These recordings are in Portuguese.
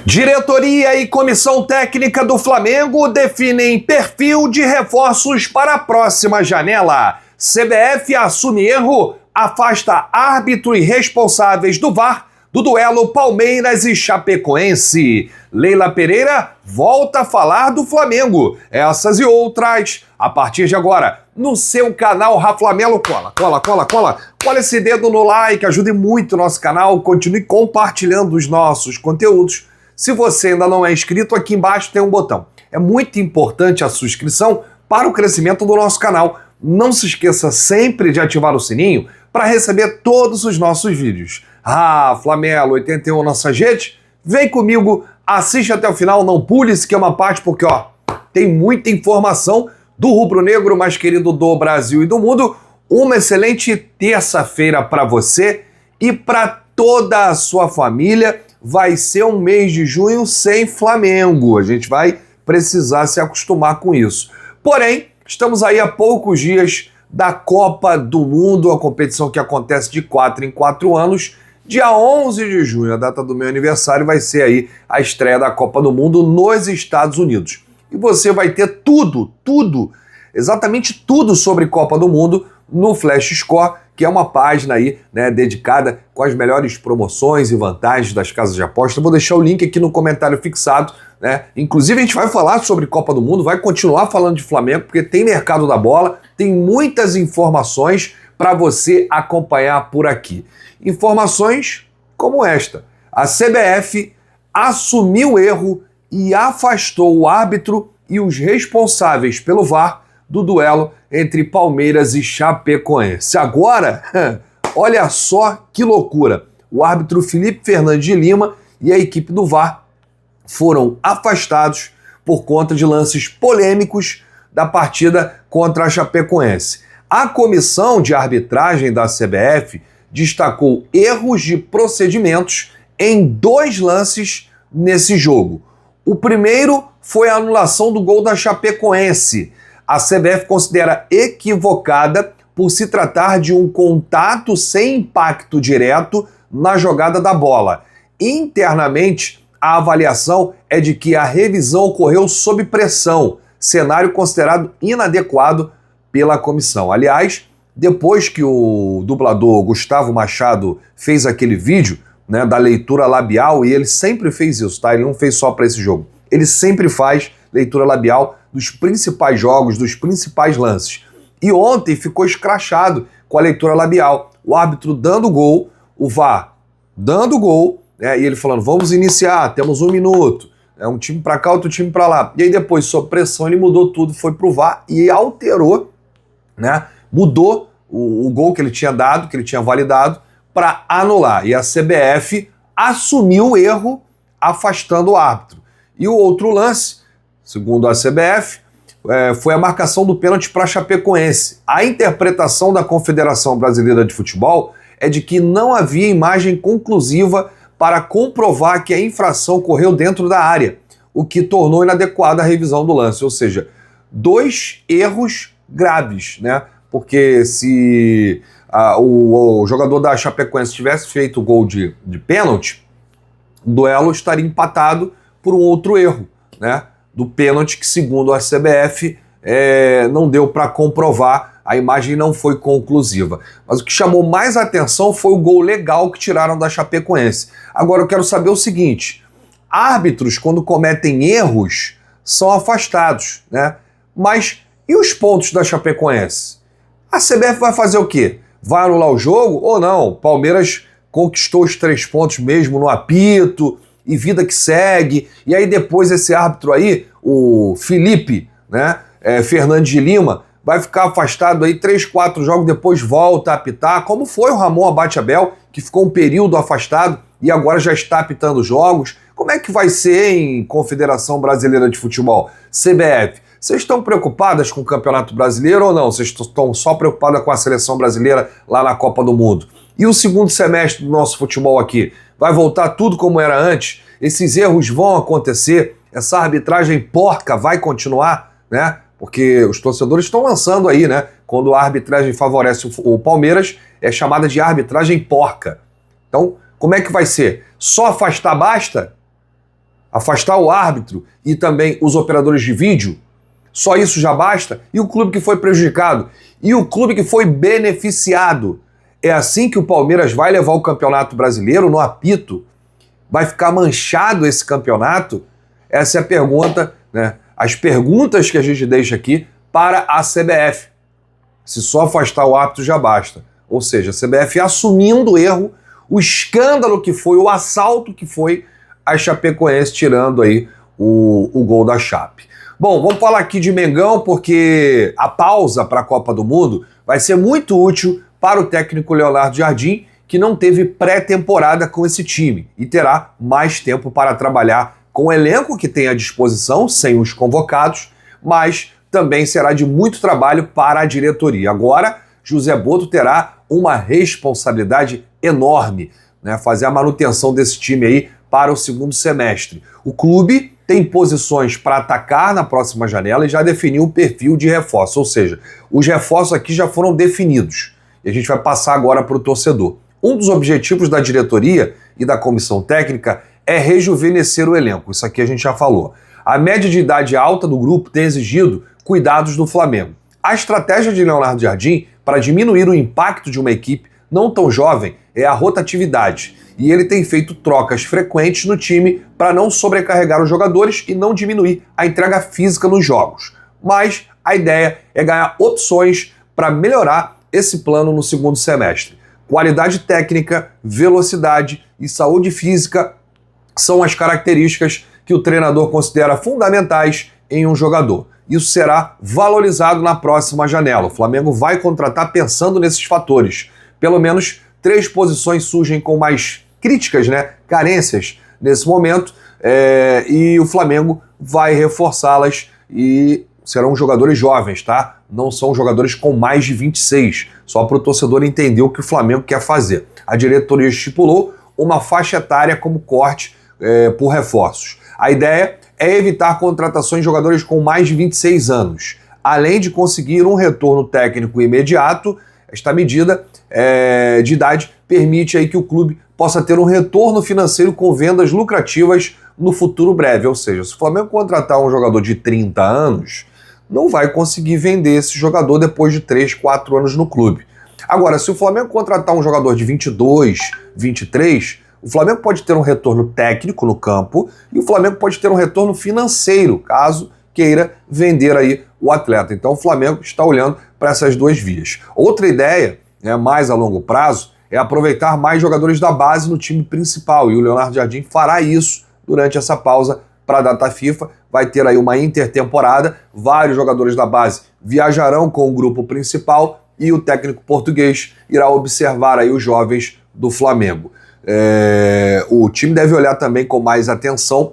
Diretoria e comissão técnica do Flamengo definem perfil de reforços para a próxima janela. CBF assume erro, afasta árbitro e responsáveis do VAR do duelo Palmeiras e Chapecoense. Leila Pereira volta a falar do Flamengo. Essas e outras a partir de agora no seu canal Raflamelo. Cola esse dedo no like, ajude muito o nosso canal, continue compartilhando os nossos conteúdos. Se você ainda não é inscrito, aqui embaixo tem um botão. É muito importante a sua inscrição para o crescimento do nosso canal. Não se esqueça sempre de ativar o sininho para receber todos os nossos vídeos. Flamelo 81 nossa gente, vem comigo, assiste até o final, não pule se que é uma parte, porque tem muita informação do rubro-negro mais querido do Brasil e do mundo. Uma excelente terça-feira para você e para toda a sua família. Vai ser um mês de junho sem Flamengo. A gente vai precisar se acostumar com isso. Porém, estamos aí a poucos dias da Copa do Mundo, a competição que acontece de 4 em 4 anos. Dia 11 de junho, a data do meu aniversário, vai ser aí a estreia da Copa do Mundo nos Estados Unidos. E você vai ter exatamente tudo sobre Copa do Mundo no Flash Score, que é uma página aí, né, dedicada com as melhores promoções e vantagens das casas de aposta. Vou deixar o link aqui no comentário fixado, né? Inclusive a gente vai falar sobre Copa do Mundo, vai continuar falando de Flamengo, porque tem mercado da bola, tem muitas informações para você acompanhar por aqui. Informações como esta: a CBF assumiu o erro e afastou o árbitro e os responsáveis pelo VAR do duelo entre Palmeiras e Chapecoense. Agora, olha só que loucura. O árbitro Felipe Fernandes de Lima e a equipe do VAR foram afastados por conta de lances polêmicos da partida contra a Chapecoense. A comissão de arbitragem da CBF destacou erros de procedimentos em 2 lances nesse jogo. O primeiro foi a anulação do gol da Chapecoense. A CBF considera equivocada por se tratar de um contato sem impacto direto na jogada da bola. Internamente, a avaliação é de que a revisão ocorreu sob pressão, cenário considerado inadequado pela comissão. Aliás, depois que o dublador Gustavo Machado fez aquele vídeo, né, da leitura labial, e ele sempre fez isso, tá? Ele não fez só para esse jogo. Ele sempre faz leitura labial dos principais jogos, dos principais lances. E ontem ficou escrachado com a leitura labial. O árbitro dando gol, o VAR dando gol, né, e ele falando, vamos iniciar, temos 1 minuto. Um time para cá, outro time para lá. E aí depois, sob pressão, ele mudou tudo, foi pro VAR e alterou, né, mudou o gol que ele tinha dado, que ele tinha validado, para anular. E a CBF assumiu o erro, afastando o árbitro. E o outro lance, segundo a CBF, foi a marcação do pênalti para a Chapecoense. A interpretação da Confederação Brasileira de Futebol é de que não havia imagem conclusiva para comprovar que a infração ocorreu dentro da área, o que tornou inadequada a revisão do lance. Ou seja, 2 erros graves, né? Porque se o jogador da Chapecoense tivesse feito o gol de pênalti, o duelo estaria empatado por um outro erro, né, do pênalti que, segundo a CBF, não deu para comprovar, a imagem não foi conclusiva. Mas o que chamou mais atenção foi o gol legal que tiraram da Chapecoense. Agora eu quero saber o seguinte: árbitros, quando cometem erros, são afastados, né? Mas e os pontos da Chapecoense? A CBF vai fazer o quê? Vai anular o jogo ou não? O Palmeiras conquistou os 3 pontos mesmo no apito, e vida que segue. E aí depois esse árbitro aí, o Felipe, né, Fernandes de Lima, vai ficar afastado aí 3, 4 jogos, depois volta a apitar, como foi o Ramon Abate Abel, que ficou um período afastado e agora já está apitando jogos. Como é que vai ser em Confederação Brasileira de Futebol? CBF, vocês estão preocupadas com o Campeonato Brasileiro ou não? Vocês estão só preocupadas com a seleção brasileira lá na Copa do Mundo? E o segundo semestre do nosso futebol aqui? Vai voltar tudo como era antes? Esses erros vão acontecer? Essa arbitragem porca vai continuar, né? Porque os torcedores estão lançando aí, né? Quando a arbitragem favorece o Palmeiras, é chamada de arbitragem porca. Então, como é que vai ser? Só afastar basta? Afastar o árbitro e também os operadores de vídeo? Só isso já basta? E o clube que foi prejudicado? E o clube que foi beneficiado? É assim que o Palmeiras vai levar o Campeonato Brasileiro no apito? Vai ficar manchado esse campeonato? Essa é a pergunta, né? As perguntas que a gente deixa aqui para a CBF. Se só afastar o árbitro já basta. Ou seja, a CBF assumindo o erro, o escândalo que foi, o assalto que foi a Chapecoense tirando aí o gol da Chape. Bom, vamos falar aqui de Mengão, porque a pausa para a Copa do Mundo vai ser muito útil para o técnico Leonardo Jardim, que não teve pré-temporada com esse time e terá mais tempo para trabalhar com o elenco que tem à disposição, sem os convocados, mas também será de muito trabalho para a diretoria. Agora, José Botto terá uma responsabilidade enorme, né, fazer a manutenção desse time aí para o segundo semestre. O clube tem posições para atacar na próxima janela e já definiu o perfil de reforço, ou seja, os reforços aqui já foram definidos e a gente vai passar agora para o torcedor. Um dos objetivos da diretoria e da comissão técnica é rejuvenescer o elenco, isso aqui a gente já falou. A média de idade alta do grupo tem exigido cuidados do Flamengo. A estratégia de Leonardo Jardim para diminuir o impacto de uma equipe não tão jovem é a rotatividade. E ele tem feito trocas frequentes no time para não sobrecarregar os jogadores e não diminuir a entrega física nos jogos. Mas a ideia é ganhar opções para melhorar esse plano no segundo semestre. Qualidade técnica, velocidade e saúde física são as características que o treinador considera fundamentais em um jogador. Isso será valorizado na próxima janela. O Flamengo vai contratar pensando nesses fatores. Pelo menos 3 posições surgem com mais críticas, né? Carências nesse momento, e o Flamengo vai reforçá-las e serão jogadores jovens, tá? Não são jogadores com mais de 26, só para o torcedor entender o que o Flamengo quer fazer. A diretoria estipulou uma faixa etária como corte por reforços. A ideia é evitar contratações de jogadores com mais de 26 anos. Além de conseguir um retorno técnico imediato, esta medida de idade permite aí que o clube possa ter um retorno financeiro com vendas lucrativas no futuro breve. Ou seja, se o Flamengo contratar um jogador de 30 anos, não vai conseguir vender esse jogador depois de 3, 4 anos no clube. Agora, se o Flamengo contratar um jogador de 22, 23, o Flamengo pode ter um retorno técnico no campo e o Flamengo pode ter um retorno financeiro, caso queira vender aí o atleta. Então o Flamengo está olhando para essas 2 vias. Outra ideia, mais a longo prazo, é aproveitar mais jogadores da base no time principal, e o Leonardo Jardim fará isso durante essa pausa para a data FIFA. Vai ter aí uma intertemporada, vários jogadores da base viajarão com o grupo principal e o técnico português irá observar aí os jovens do Flamengo. O time deve olhar também com mais atenção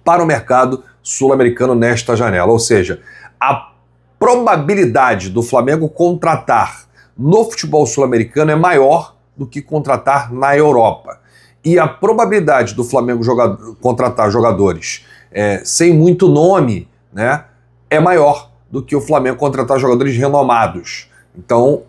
para o mercado sul-americano nesta janela, ou seja, a probabilidade do Flamengo contratar no futebol sul-americano é maior do que contratar na Europa. E a probabilidade do Flamengo contratar jogadores sem muito nome, né, é maior do que o Flamengo contratar jogadores renomados. Então,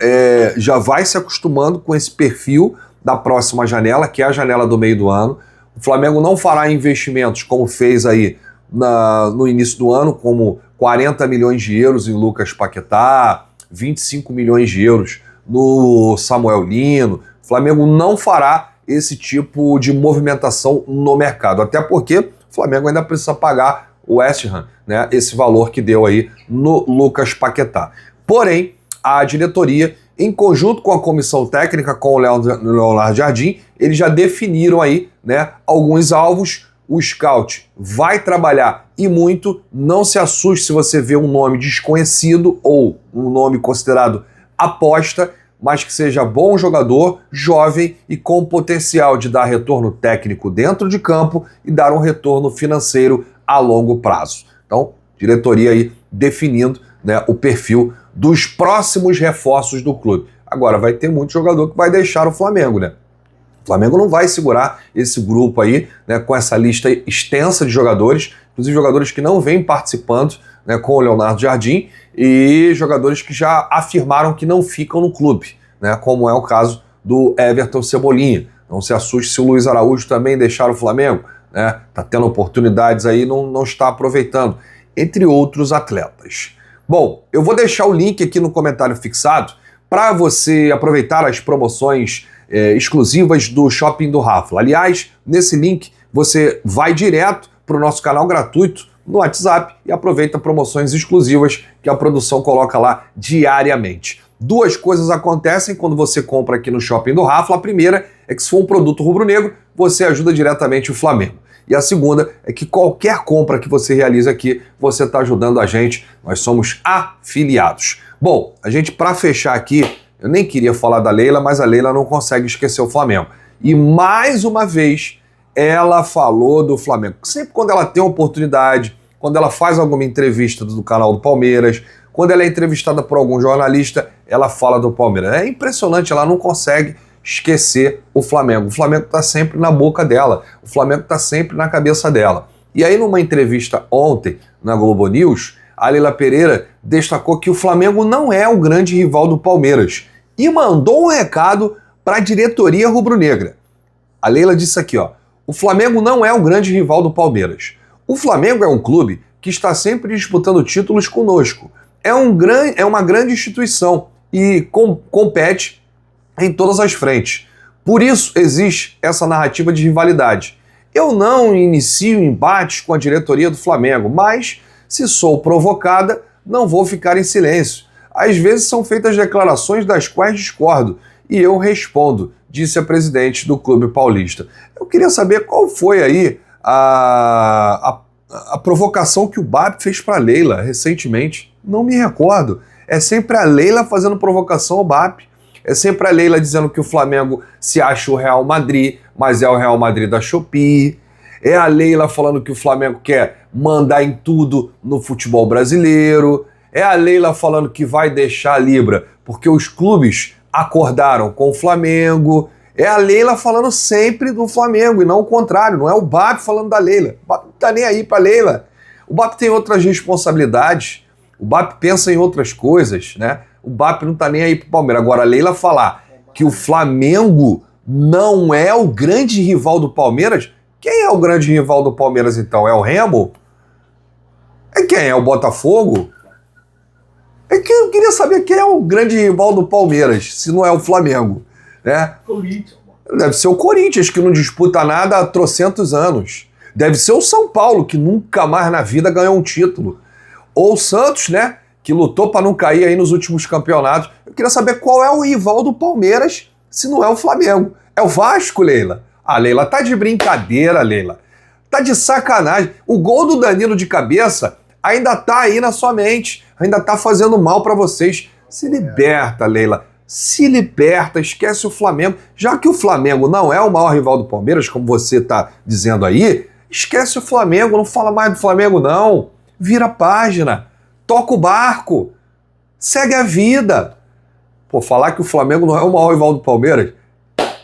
já vai se acostumando com esse perfil da próxima janela, que é a janela do meio do ano. O Flamengo não fará investimentos como fez aí no início do ano, como 40 milhões de euros em Lucas Paquetá, 25 milhões de euros no Samuel Lino. O Flamengo não fará esse tipo de movimentação no mercado, até porque o Flamengo ainda precisa pagar o West Ham, né, esse valor que deu aí no Lucas Paquetá. Porém, a diretoria, em conjunto com a comissão técnica, com o Leonardo Jardim, eles já definiram aí, né, alguns alvos. O scout vai trabalhar e muito. Não se assuste se você vê um nome desconhecido ou um nome considerado aposta, mas que seja bom jogador, jovem e com potencial de dar retorno técnico dentro de campo e dar um retorno financeiro a longo prazo. Então, diretoria aí definindo, né, o perfil dos próximos reforços do clube. Agora, vai ter muito jogador que vai deixar o Flamengo, né? O Flamengo não vai segurar esse grupo aí, né, com essa lista extensa de jogadores, inclusive jogadores que não vêm participando, né, com o Leonardo Jardim, e jogadores que já afirmaram que não ficam no clube, né, como é o caso do Everton Cebolinha. Não se assuste se o Luiz Araújo também deixar o Flamengo. né? Tá tendo oportunidades aí, não está aproveitando, entre outros atletas. Bom, eu vou deixar o link aqui no comentário fixado para você aproveitar as promoções exclusivas do Shopping do Rafla. Aliás, nesse link você vai direto para o nosso canal gratuito no WhatsApp e aproveita promoções exclusivas que a produção coloca lá diariamente. Duas coisas acontecem quando você compra aqui no Shopping do Rafla. A primeira é que se for um produto rubro-negro, você ajuda diretamente o Flamengo. E a segunda é que qualquer compra que você realiza aqui, você está ajudando a gente. Nós somos afiliados. Bom, a gente, para fechar aqui, eu nem queria falar da Leila, mas a Leila não consegue esquecer o Flamengo. E mais uma vez, ela falou do Flamengo. Sempre quando ela tem oportunidade, quando ela faz alguma entrevista do canal do Palmeiras, quando ela é entrevistada por algum jornalista, ela fala do Palmeiras. É impressionante, ela não consegue esquecer o Flamengo. O Flamengo está sempre na boca dela, o Flamengo está sempre na cabeça dela. E aí, numa entrevista ontem na Globo News, a Leila Pereira destacou que o Flamengo não é o grande rival do Palmeiras e mandou um recado para a diretoria rubro-negra. A Leila disse aqui, ó: o Flamengo não é o grande rival do Palmeiras. O Flamengo é um clube que está sempre disputando títulos conosco. É uma grande instituição e compete em todas as frentes. Por isso existe essa narrativa de rivalidade. Eu não inicio embates com a diretoria do Flamengo, mas se sou provocada, não vou ficar em silêncio. Às vezes são feitas declarações das quais discordo e eu respondo, disse a presidente do Clube Paulista. Eu queria saber qual foi aí a provocação que o BAP fez para a Leila recentemente. Não me recordo. É sempre a Leila fazendo provocação ao BAP. É sempre a Leila dizendo que o Flamengo se acha o Real Madrid, mas é o Real Madrid da Shopee. É a Leila falando que o Flamengo quer mandar em tudo no futebol brasileiro. É a Leila falando que vai deixar a Libra porque os clubes acordaram com o Flamengo. É a Leila falando sempre do Flamengo e não o contrário. Não é o BAP falando da Leila. O BAP não tá nem aí pra Leila. O BAP tem outras responsabilidades. O BAP pensa em outras coisas, né? O BAP não tá nem aí pro Palmeiras. Agora, a Leila falar que o Flamengo não é o grande rival do Palmeiras, quem é o grande rival do Palmeiras então? É o Remo? É quem? É o Botafogo? É que eu queria saber quem é o grande rival do Palmeiras, se não é o Flamengo, né? Deve ser o Corinthians, que não disputa nada há trocentos anos. Deve ser o São Paulo, que nunca mais na vida ganhou um título. Ou o Santos, né? Que lutou para não cair aí nos últimos campeonatos. Eu queria saber qual é o rival do Palmeiras, se não é o Flamengo. É o Vasco, Leila? Ah, Leila, tá de brincadeira, Leila. Tá de sacanagem. O gol do Danilo de cabeça ainda tá aí na sua mente. Ainda tá fazendo mal para vocês. Se liberta, Leila. Se liberta, esquece o Flamengo. Já que o Flamengo não é o maior rival do Palmeiras, como você tá dizendo aí, esquece o Flamengo, não fala mais do Flamengo, não. Vira a página. Toca o barco, segue a vida. Pô, falar que o Flamengo não é o maior rival do Palmeiras?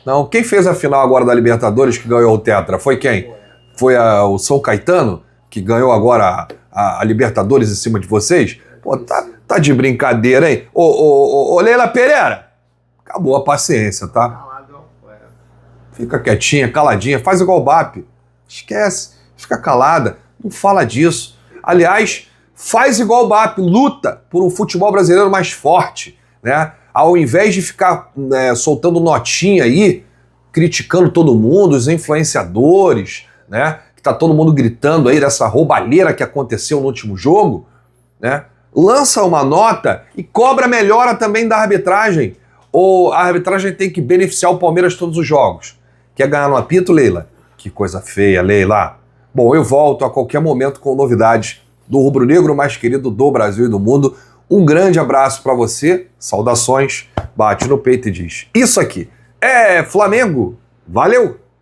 Não, quem fez a final agora da Libertadores que ganhou o Tetra? Foi quem? Foi o São Caetano, que ganhou agora a Libertadores em cima de vocês? Pô, tá de brincadeira, hein? Ô, Leila Pereira, acabou a paciência, tá? Fica quietinha, caladinha, faz igual o BAP. Esquece, fica calada, não fala disso. Aliás, faz igual o BAP, luta por um futebol brasileiro mais forte, né? Ao invés de ficar soltando notinha aí, criticando todo mundo, os influenciadores, né? Que tá todo mundo gritando aí dessa roubalheira que aconteceu no último jogo, né? Lança uma nota e cobra a melhora também da arbitragem. Ou a arbitragem tem que beneficiar o Palmeiras todos os jogos. Quer ganhar no apito, Leila? Que coisa feia, Leila. Bom, eu volto a qualquer momento com novidades do rubro-negro mais querido do Brasil e do mundo. Um grande abraço para você, saudações, bate no peito e diz: isso aqui é Flamengo, valeu!